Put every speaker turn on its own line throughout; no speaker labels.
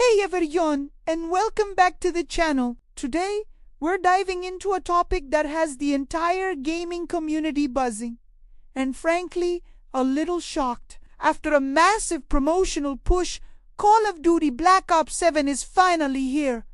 Hey everyone, and welcome back to the channel. Today, we're diving into a topic that has the entire gaming community buzzing, and frankly, a little shocked. After a massive promotional push, Call of Duty Black Ops 7 is finally here.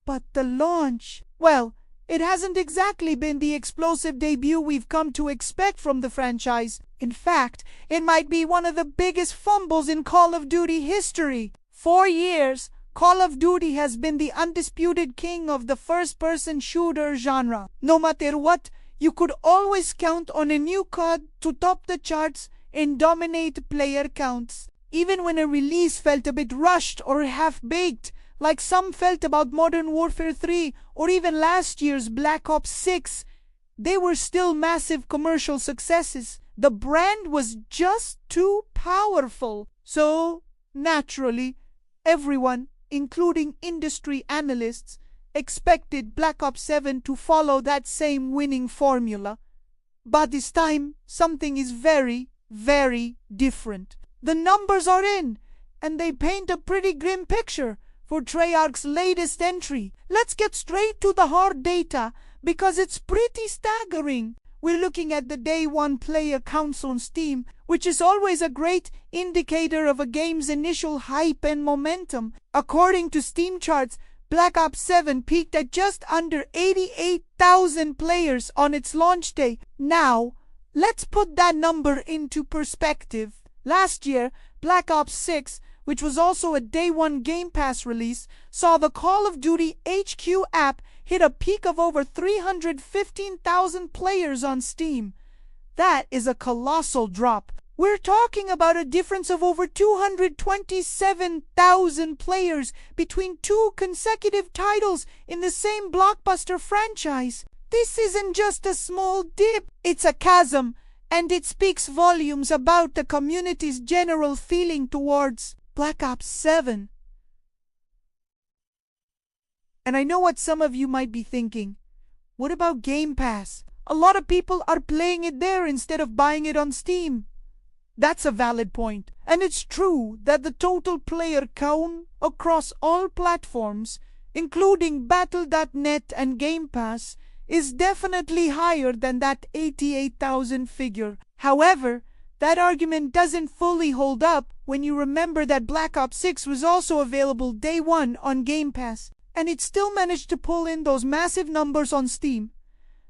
But the launch, well, it hasn't exactly been the explosive debut we've come to expect from the franchise. In fact, it might be one of the biggest fumbles in Call of Duty history. For years, Call of Duty has been the undisputed king of the first-person shooter genre. No matter what, you could always count on a new COD to top the charts and dominate player counts. Even when a release felt a bit rushed or half-baked, like some felt about Modern Warfare 3 or even last year's Black Ops 6, they were still massive commercial successes. The brand was just too powerful. So, naturally, everyone, including industry analysts, expected Black Ops 7 to follow that same winning formula. But this time, something is very, very different. The numbers are in, and they paint a pretty grim picture for Treyarch's latest entry. Let's get straight to the hard data, because it's pretty staggering. We're looking at the day one player counts on Steam, which is always a great indicator of a game's initial hype and momentum. According to Steam charts, Black Ops 7 peaked at just under 88,000 players on its launch day. Now, let's put that number into perspective. Last year, Black Ops 6, which was also a day one Game Pass release, saw the Call of Duty HQ app hit a peak of over 315,000 players on Steam. That is a colossal drop. We're talking about a difference of over 227,000 players between two consecutive titles in the same blockbuster franchise. This isn't just a small dip, it's a chasm, and it speaks volumes about the community's general feeling towards Black Ops 7. And I know what some of you might be thinking. What about Game Pass? A lot of people are playing it there instead of buying it on Steam. That's a valid point. And it's true that the total player count across all platforms, including Battle.net and Game Pass, is definitely higher than that 88,000 figure. However, that argument doesn't fully hold up when you remember that Black Ops 6 was also available day one on Game Pass, and it still managed to pull in those massive numbers on Steam.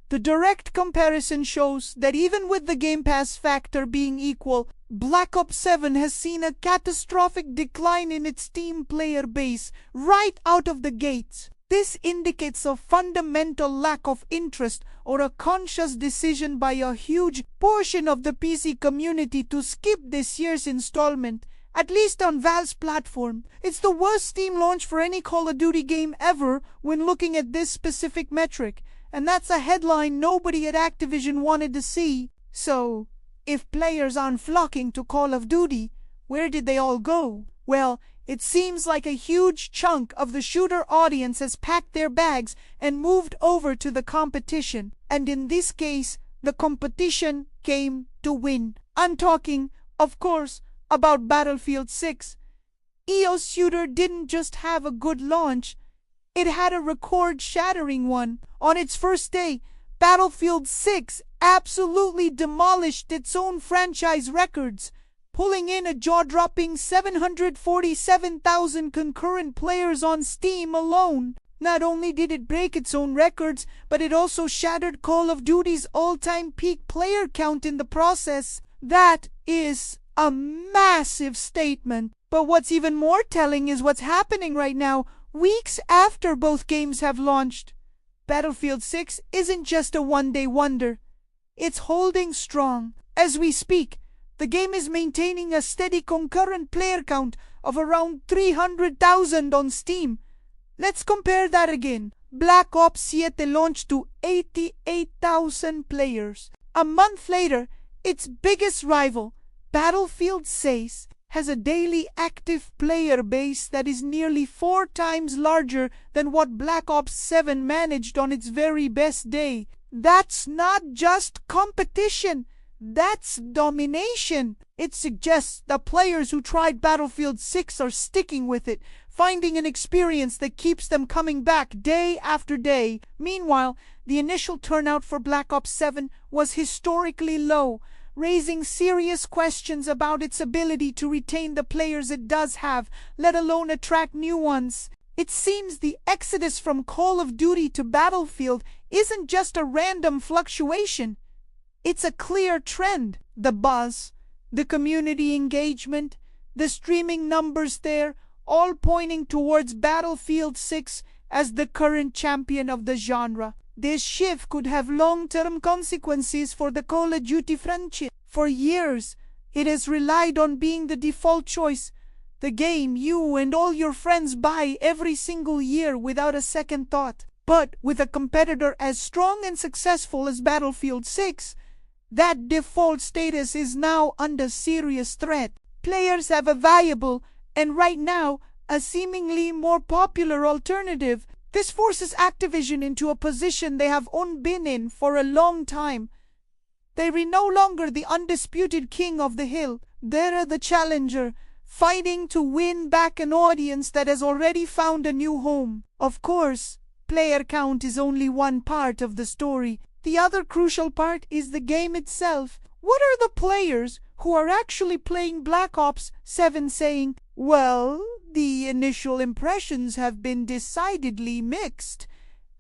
The direct comparison shows that even with the Game Pass factor being equal, Black Ops 7 has seen a catastrophic decline in its Steam player base right out of the gates. This indicates a fundamental lack of interest or a conscious decision by a huge portion of the PC community to skip this year's installment, at least on Valve's platform. It's the worst Steam launch for any Call of Duty game ever when looking at this specific metric, and that's a headline nobody at Activision wanted to see. So, if players aren't flocking to Call of Duty, where did they all go? Well, it seems like a huge chunk of the shooter audience has packed their bags and moved over to the competition. And in this case, the competition came to win. I'm talking, of course, about Battlefield 6. EO's shooter didn't just have a good launch, it had a record-shattering one. On its first day, Battlefield 6 absolutely demolished its own franchise records, pulling in a jaw-dropping 747,000 concurrent players on Steam alone. Not only did it break its own records, but it also shattered Call of Duty's all-time peak player count in the process. That is a massive statement. But what's even more telling is what's happening right now, weeks after both games have launched. Battlefield 6 isn't just a one-day wonder. It's holding strong. As we speak, the game is maintaining a steady concurrent player count of around 300,000 on Steam. Let's compare that again. Black Ops 7 launched to 88,000 players. A month later, its biggest rival, Battlefield 6, has a daily active player base that is nearly 4 times larger than what Black Ops 7 managed on its very best day. That's not just competition. That's domination. It suggests that players who tried Battlefield 6 are sticking with it, finding an experience that keeps them coming back day after day. Meanwhile, the initial turnout for Black Ops 7 was historically low, raising serious questions about its ability to retain the players it does have, let alone attract new ones. It seems the exodus from Call of Duty to Battlefield isn't just a random fluctuation. It's a clear trend. The buzz, the community engagement, the streaming numbers there, all pointing towards Battlefield 6 as the current champion of the genre. This shift could have long-term consequences for the Call of Duty franchise. For years, it has relied on being the default choice, the game you and all your friends buy every single year without a second thought. But with a competitor as strong and successful as Battlefield 6, that default status is now under serious threat. Players have a viable, and right now, a seemingly more popular alternative. This forces Activision into a position they have only been in for a long time. They are no longer the undisputed king of the hill. They are the challenger, fighting to win back an audience that has already found a new home. Of course, player count is only one part of the story. The other crucial part is the game itself. What are the players who are actually playing Black Ops 7 saying? Well, the initial impressions have been decidedly mixed,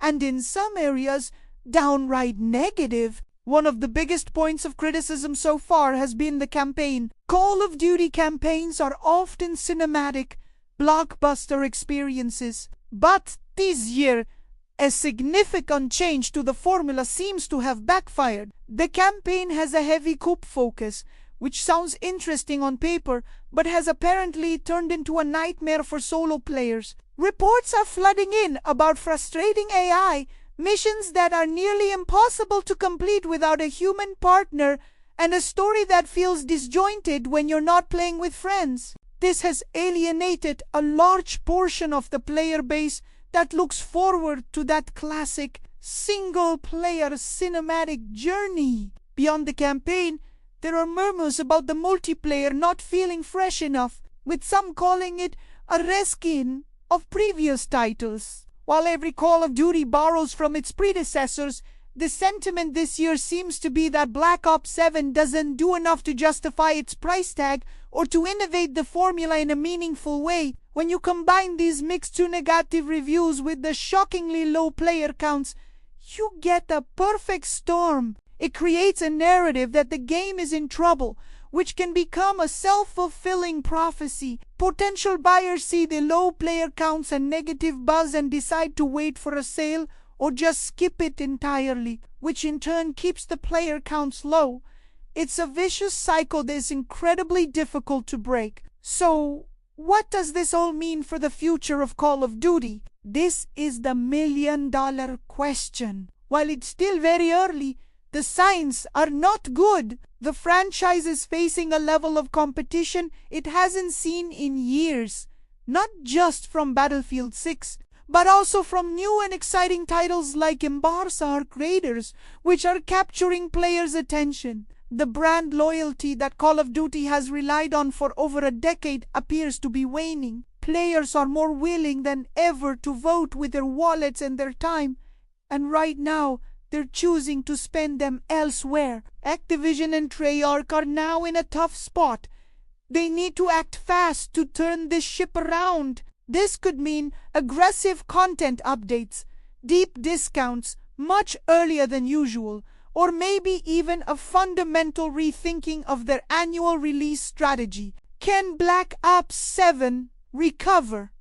and in some areas, downright negative. One of the biggest points of criticism so far has been the campaign. Call of Duty campaigns are often cinematic, blockbuster experiences. But this year, a significant change to the formula seems to have backfired. The campaign has a heavy coup focus, which sounds interesting on paper, but has apparently turned into a nightmare for solo players. Reports are flooding in about frustrating AI, missions that are nearly impossible to complete without a human partner, and a story that feels disjointed when you're not playing with friends. This has alienated a large portion of the player base that looks forward to that classic single-player cinematic journey. Beyond the campaign, there are murmurs about the multiplayer not feeling fresh enough, with some calling it a reskin of previous titles. While every Call of Duty borrows from its predecessors, the sentiment this year seems to be that Black Ops 7 doesn't do enough to justify its price tag or to innovate the formula in a meaningful way. When you combine these mixed to negative reviews with the shockingly low player counts, you get a perfect storm. It creates a narrative that the game is in trouble, which can become a self-fulfilling prophecy. Potential buyers see the low player counts and negative buzz and decide to wait for a sale or just skip it entirely, which in turn keeps the player counts low. It's a vicious cycle that is incredibly difficult to break. So, what does this all mean for the future of Call of Duty? This is the million-dollar question. While it's still very early, the signs are not good. The franchise is facing a level of competition it hasn't seen in years, not just from Battlefield 6, but also from new and exciting titles like Embarsa Arc Raiders, which are capturing players' attention. The brand loyalty that Call of Duty has relied on for over a decade appears to be waning. Players are more willing than ever to vote with their wallets and their time, and right now, they're choosing to spend them elsewhere. Activision and Treyarch are now in a tough spot. They need to act fast to turn this ship around. This could mean aggressive content updates, deep discounts much earlier than usual, or maybe even a fundamental rethinking of their annual release strategy. Can Black Ops 7 recover?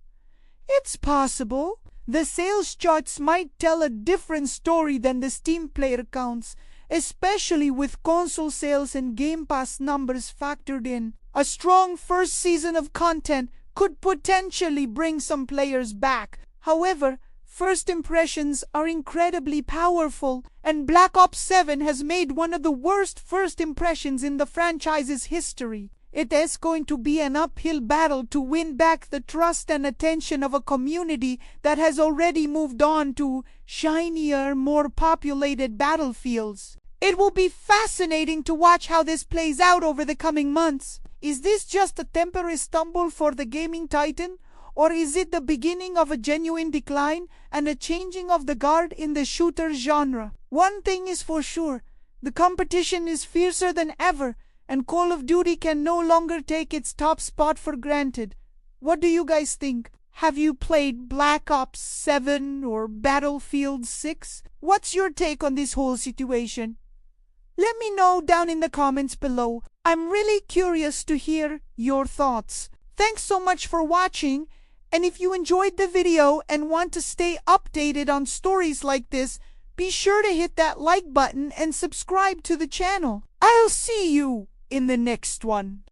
It's possible. The sales charts might tell a different story than the Steam player counts, especially with console sales and Game Pass numbers factored in. A strong first season of content could potentially bring some players back. However, first impressions are incredibly powerful, and Black Ops 7 has made one of the worst first impressions in the franchise's history. It is going to be an uphill battle to win back the trust and attention of a community that has already moved on to shinier, more populated battlefields. It will be fascinating to watch how this plays out over the coming months. Is this just a temporary stumble for the gaming titan? Or is it the beginning of a genuine decline and a changing of the guard in the shooter genre? One thing is for sure, the competition is fiercer than ever, and Call of Duty can no longer take its top spot for granted. What do you guys think? Have you played Black Ops 7 or Battlefield 6? What's your take on this whole situation? Let me know down in the comments below. I'm really curious to hear your thoughts. Thanks so much for watching, and if you enjoyed the video and want to stay updated on stories like this, be sure to hit that like button and subscribe to the channel. I'll see you in the next one.